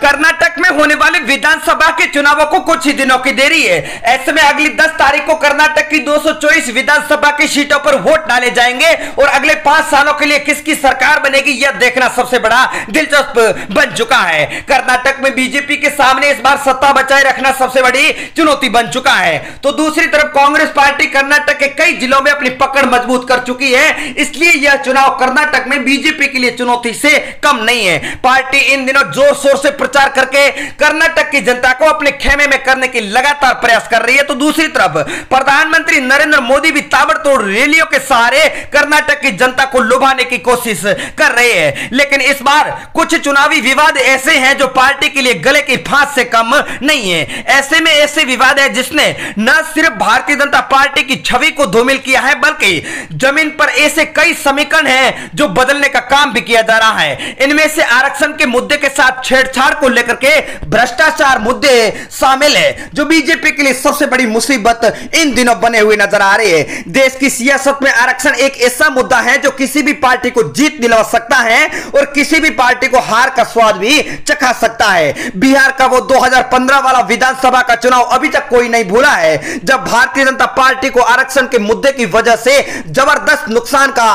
कर्नाटक में होने वाले विधानसभा के चुनावों को कुछ ही दिनों की देरी है। ऐसे में अगली 10 तारीख को कर्नाटक की 224 विधानसभा की सीटों पर वोट डाले जाएंगे और अगले 5 सालों के लिए किसकी सरकार बनेगी यह देखना सबसे बड़ा दिलचस्प बन चुका है। कर्नाटक में बीजेपी के सामने इस बार सत्ता बचाए रखना सबसे बड़ी चुनौती बन चुका है, तो दूसरी तरफ कांग्रेस पार्टी कर्नाटक के कई जिलों में अपनी पकड़ मजबूत कर चुकी है। इसलिए यह चुनाव कर्नाटक में बीजेपी के लिए चुनौती से कम नहीं है। पार्टी इन दिनों जोर शोर से प्रचार करके कर्नाटक की जनता को अपने खेमे में करने की लगातार प्रयास कर रही है, तो दूसरी तरफ प्रधानमंत्री नरेंद्र मोदी भी ताबड़तोड़ रैलियों के सहारे कर्नाटक की जनता को लुभाने की कोशिश कर रहे हैं। लेकिन इस बार कुछ चुनावी विवाद ऐसे हैं जो पार्टी के लिए गले की फांस से कम नहीं है। ऐसे में ऐसे विवाद है जिसने न सिर्फ भारतीय जनता पार्टी की छवि को धूमिल किया है, बल्कि जमीन पर ऐसे कई समीकरण हैं जो बदलने का काम भी किया जा रहा है। इनमें से आरक्षण के मुद्दे के साथ छेड़छाड़ को लेकर के भ्रष्टाचार मुद्दे शामिल है, जो बीजेपी के लिए सबसे बड़ी मुसीबत इन दिनों बने हुए नजर आ रही है। देश की सियासत में आरक्षण एक ऐसा मुद्दा है जो किसी भी पार्टी को जीत दिलवा सकता है और किसी भी पार्टी को हार का स्वाद भी चखा सकता है। बिहार का वो 2015 वाला विधानसभा का चुनाव अभी तक कोई नहीं भूला है, जब भारतीय जनता पार्टी को आरक्षण के मुद्दे की वजह से जबरदस्त नुकसान का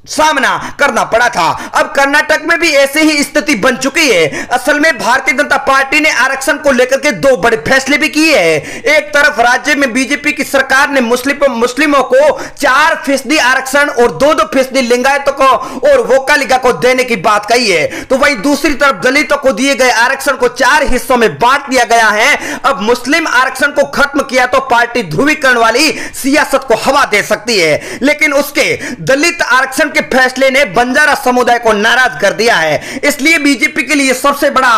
सामना करना पड़ा था। अब कर्नाटक में भी ऐसी ही स्थिति बन चुकी है। असल में भारतीय जनता पार्टी ने आरक्षण को लेकर के 2 बड़े फैसले भी किए हैं। एक तरफ राज्य में बीजेपी की सरकार ने मुस्लिमों को 4% आरक्षण और 2% लिंगायतों को और वोकालिका को देने की बात कही है, तो वहीं दूसरी तरफ दलितों को दिए गए आरक्षण को 4 हिस्सों में बांट दिया गया है। अब मुस्लिम आरक्षण को खत्म किया तो पार्टी ध्रुवीकरण वाली सियासत को हवा दे सकती है, लेकिन उसके दलित आरक्षण के फैसले ने बंजारा समुदाय को नाराज कर दिया है। इसलिए बीजेपी के लिए सबसे बड़ा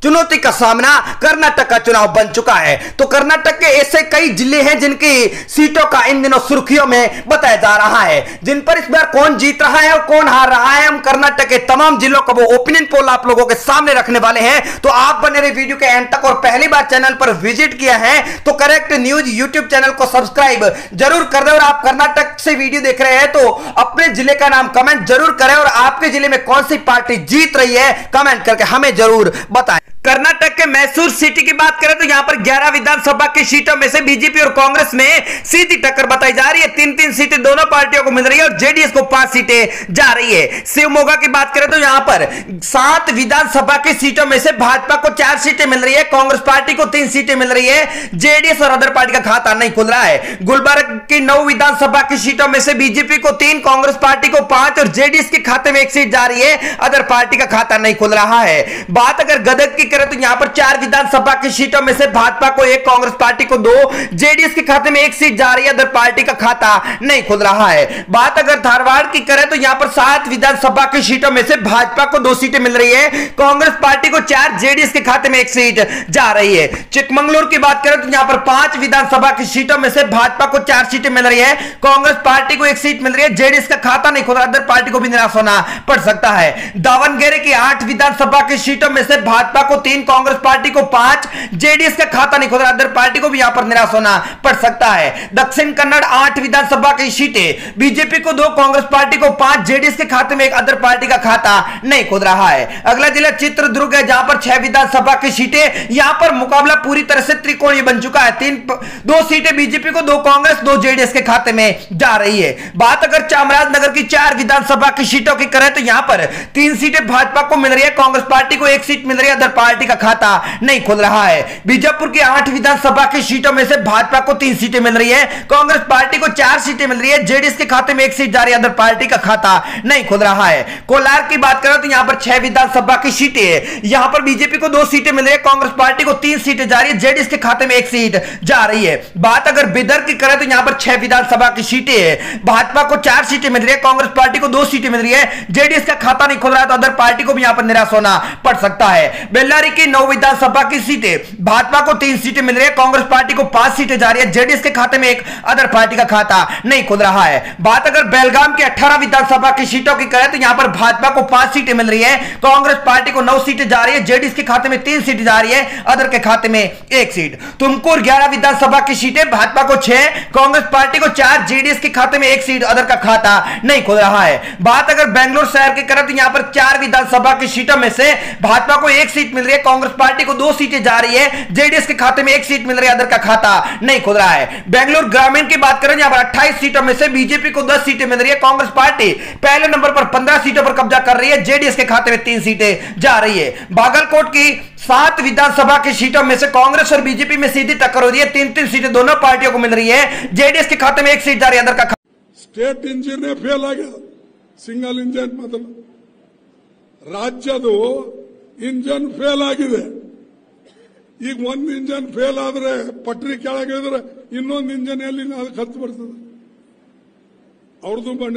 चुनौती का सामना कर्नाटक का चुनाव बन चुका है। तो कर्नाटक के ऐसे कई जिले हैं जिनकी सीटों का इन दिनों सुर्खियों में बताया जा रहा है, जिन पर इस बार कौन जीत रहा है और कौन हार रहा है। हम कर्नाटक के तमाम जिलों का वो ओपिनियन पोल आप लोगों के सामने रखने वाले हैं, तो आप बने रहे वीडियो के एंड तक। और पहली बार चैनल पर विजिट किया है तो करेक्ट न्यूज यूट्यूब चैनल को सब्सक्राइब जरूर कर दे। और आप कर्नाटक से वीडियो देख रहे हैं तो अपने जिले का नाम कमेंट जरूर करें और आपके जिले में कौन सी पार्टी जीत रही है कमेंट करके हमें जरूर बताएं। कर्नाटक के मैसूर सिटी की बात करें तो यहां पर 11 विधानसभा की सीटों में से बीजेपी और कांग्रेस में सीधी टक्कर बताई जा रही है। 3-3 सीटें दोनों पार्टियों को मिल रही है और जेडीएस को 5 सीटें जा रही है। शिवमोगा की बात करें तो यहां पर 7 विधानसभा की सीटों में से भाजपा को 4 सीटें मिल रही है, कांग्रेस पार्टी को 3 सीटें मिल रही है, जेडीएस और अदर पार्टी का खाता नहीं खुल रहा है। गुलबर्ग की 9 विधानसभा की सीटों में से बीजेपी को 3, कांग्रेस पार्टी को 5 और जेडीएस के खाते में 1 सीट जा रही है, अदर पार्टी का खाता नहीं खुल रहा है। बात अगर गदग की करें तो यहां पर 4 विधानसभा की सीटों में से भाजपा को 1, कांग्रेस पार्टी को 2, जेडीएस के खाते में 1 सीट जा रही है, अदर पार्टी का खाता नहीं खुल रहा है। बात अगर धारवाड़ की करें तो यहां पर 7 विधानसभा की सीटों में से भाजपा को 2 सीटें मिल रही है, कांग्रेस पार्टी को 4, जेडीएस के खाते में 1 सीट जा रही है। चिकमंगलुरु की बात करें तो यहां पर 5 विधानसभा की सीटों में से भाजपा को 4 सीटें मिल रही है, कांग्रेस पार्टी को 1 सीट मिल रही है, जेडीएस का खाता नहीं खुल रहा, अदर पार्टी को भी निराश होना पड़ सकता है। दावणगेरे की 8 विधानसभा की सीटों में से भाजपा को 3, कांग्रेस पार्टी को 5, जेडीएस का खाता नहीं खुल रहा, अदर पार्टी को भी यहां पर निराश होना पड़ सकता है। दक्षिण कन्नड़ 8 विधानसभा की सीटें बीजेपी को 2, कांग्रेस पार्टी को 5, जेडीएस के खाते में 1, अदर पार्टी का खाता नहीं खुल रहा है। अगला जिला चित्रदुर्ग है जहां पर 6 विधानसभा की सीटें, यहां पर मुकाबला पूरी तरह से त्रिकोणीय बन चुका है। 2 सीटें बीजेपी को, 2 कांग्रेस, 2 जेडीएस के खाते में जा रही है। बात अगर चामराजनगर की 4 विधानसभा की सीटों की करें तो यहां पर 3 सीटें भाजपा को मिल रही है, कांग्रेस पार्टी को 1 सीट मिल रही है, अदर पार्टी का खाता नहीं खुल रहा है। बीजापुर की 8 विधानसभा की सीटों में से भाजपा को 3 सीटें मिल रही है, कांग्रेस पार्टी को 4 सीटें मिल रही है, जेडीएस के खाते में 1 सीट जा रही है, अदर पार्टी का खाता नहीं खुल रहा है। कोलार की बात करें तो यहां पर 6 विधानसभा की सीटें है, यहां पर बीजेपी को 2 सीटें मिल रही है, कांग्रेस पार्टी को 3 सीटें जा रही है, जेडीएस के खाते में 1 सीट जा रही है। बात अगर बिदर की करें तो यहां पर 6 विधानसभा की सीटें है, भाजपा को 4 सीटें मिल रही है, कांग्रेस पार्टी को 2 सीटें मिल रही है, जेडीएस का खाता नहीं खुल रहा है, तो अदर पार्टी को भी यहां पर निराश होना पड़ सकता है। बेल्लारी बेलगारी की 9 विधानसभा की सीटें, भाजपा को 3 सीटें मिल रही है, कांग्रेस पार्टी को 5 सीटें जा रही है, जेडीएस के खाते में एक अदर पार्टी का खाता नहीं खुल रहा है। बात अगर बेलगाम के 18 विधानसभा की सीटों की करें तो यहां पर भाजपा को 5 सीटें मिल रही है, कांग्रेस पार्टी को 9 सीटें जा रही है, जेडीएस के खाते में 3 सीटें जा रही है, अदर के खाते में 1 सीट। तुमकुर 11 विधानसभा की सीटें, भाजपा को 6, कांग्रेस पार्टी को 4, जेडीएस के खाते में 1 सीट, अदर का खाता नहीं खुल रहा है। बात अगर बेंगलुरु शहर की करें तो यहां पर 4 विधानसभा की सीटों में से भाजपा को 1 सीट मिल रही है, कांग्रेस पार्टी को 2 सीटें जा रही है, जेडीएस के खाते में 1 सीट मिल रही है, अदर का खाता नहीं खुल रहा है। बेंगलुरु ग्रामीण की बात करें यहां पर 28 सीटों में से बीजेपी को 10 सीटें मिल रही है, कांग्रेस पार्टी पहले नंबर पर 15 सीटों पर कब्जा कर रही है, जेडीएस के खाते में 3 सीटें जा रही है। बागलकोट की 7 विधानसभा की सीटों में से कांग्रेस और बीजेपी में सीधी टक्कर हो रही है, 3-3 सीटें दोनों पार्टियों को मिल रही है, जेडीएस के खाते में 1 सीट जा रही है, अदर का स्टेट इंजिन फेल आगे सिंगल इंजन मतलब ರಾಜ್ಯದು ಇಂಜನ್ ಫೇಲ್ ಆಗಿದೆ. ಈಗ ಒಂದು ಇಂಜನ್ ಫೇಲ್ ಆದ್ರೆ ಪಟ್ರಿ ಕೆಳಗಿದ್ರೆ ಇನ್ನೊಂದು ಇಂಜನ್ ಎಲ್ಲಿ ಖರ್ಚು ಬರ್ತದೆ ಅವ್ರದ್ದು ಬಂಡ.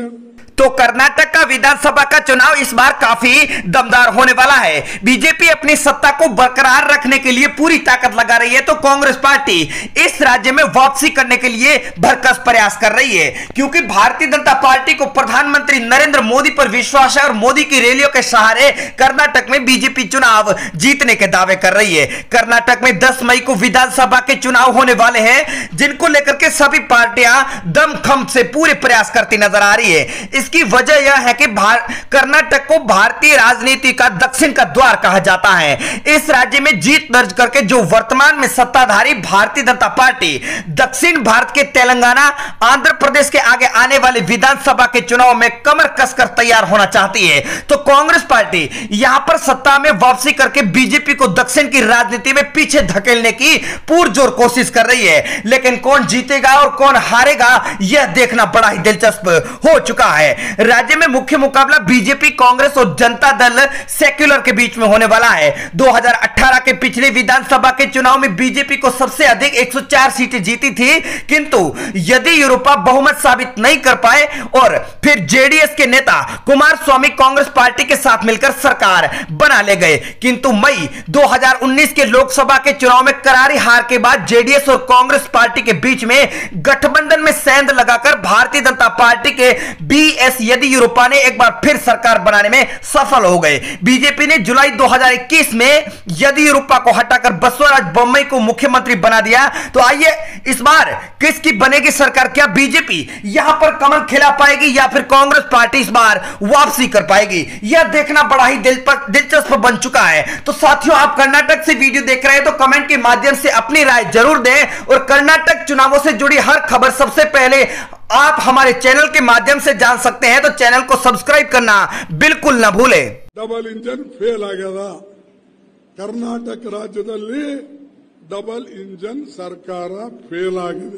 तो कर्नाटक का विधानसभा का चुनाव इस बार काफी दमदार होने वाला है। बीजेपी अपनी सत्ता को बरकरार रखने के लिए पूरी ताकत लगा रही है, तो कांग्रेस पार्टी इस राज्य में वापसी करने के लिए भरकस प्रयास कर रही है, क्योंकि भारतीय जनता पार्टी को प्रधानमंत्री नरेंद्र मोदी पर विश्वास है और मोदी की रैलियों के सहारे कर्नाटक में बीजेपी चुनाव जीतने के दावे कर रही है। कर्नाटक में 10 मई को विधानसभा के चुनाव होने वाले हैं, जिनको लेकर के सभी पार्टियां दमखम से पूरे प्रयास करती नजर आ रही है। इसकी वजह यह है कि कर्नाटक को भारतीय राजनीति का दक्षिण का द्वार कहा जाता है। इस राज्य में जीत दर्ज करके जो वर्तमान में सत्ताधारी भारतीय जनता पार्टी दक्षिण भारत के तेलंगाना, आंध्र प्रदेश के आगे आने वाले विधानसभा के चुनाव में कमर कसकर तैयार होना चाहती है, तो कांग्रेस पार्टी यहां पर सत्ता में वापसी करके बीजेपी को दक्षिण की राजनीति में पीछे धकेलने की पुरजोर कोशिश कर रही है। लेकिन कौन जीतेगा और कौन हारेगा यह देखना बड़ा ही दिलचस्प हो चुका है। राज्य में मुख्य मुकाबला बीजेपी, कांग्रेस और जनता दल सेक्युलर के बीच में होने वाला है। 2018 के पिछले विधानसभा के चुनाव में बीजेपी को सबसे अधिक 104 सीटें जीती थी, किंतु यदि यूरोपा बहुमत साबित नहीं कर पाए और फिर जेडीएस के नेता कुमार स्वामी कांग्रेस पार्टी के साथ मिलकर सरकार बना ले गए। किंतु मई 2019 के लोकसभा के चुनाव में करारी हार के बाद जेडीएस और कांग्रेस पार्टी के बीच में गठबंधन में सेंध लगाकर भारतीय जनता पार्टी के बीएस येदियुरप्पा ने एक बार फिर सरकार बनाने में सफल हो गए। बीजेपी ने जुलाई 2021 में येदियुरप्पा को हटाकर बसवराज बोम्मई को मुख्यमंत्री बना दिया। तो आइए इस बार किसकी बनेगी सरकार? क्या बीजेपी यहां पर कमल खिला पाएगी या फिर कांग्रेस पार्टी इस बार वापसी कर पाएगी? यह देखना बड़ा ही दिलचस्प बन चुका है। तो साथियों, आप कर्नाटक से वीडियो देख रहे हैं तो कमेंट के माध्यम से अपनी राय जरूर दें और कर्नाटक चुनावों से जुड़ी हर खबर सबसे पहले आप हमारे चैनल के माध्यम से जान सकते हैं, तो चैनल को सब्सक्राइब करना बिल्कुल ना भूलें। डबल इंजन फेल आग्यದ कर्नाटक राज्यದಲ್ಲಿ डबल इंजन सरकार फेल आಗಿದೆ।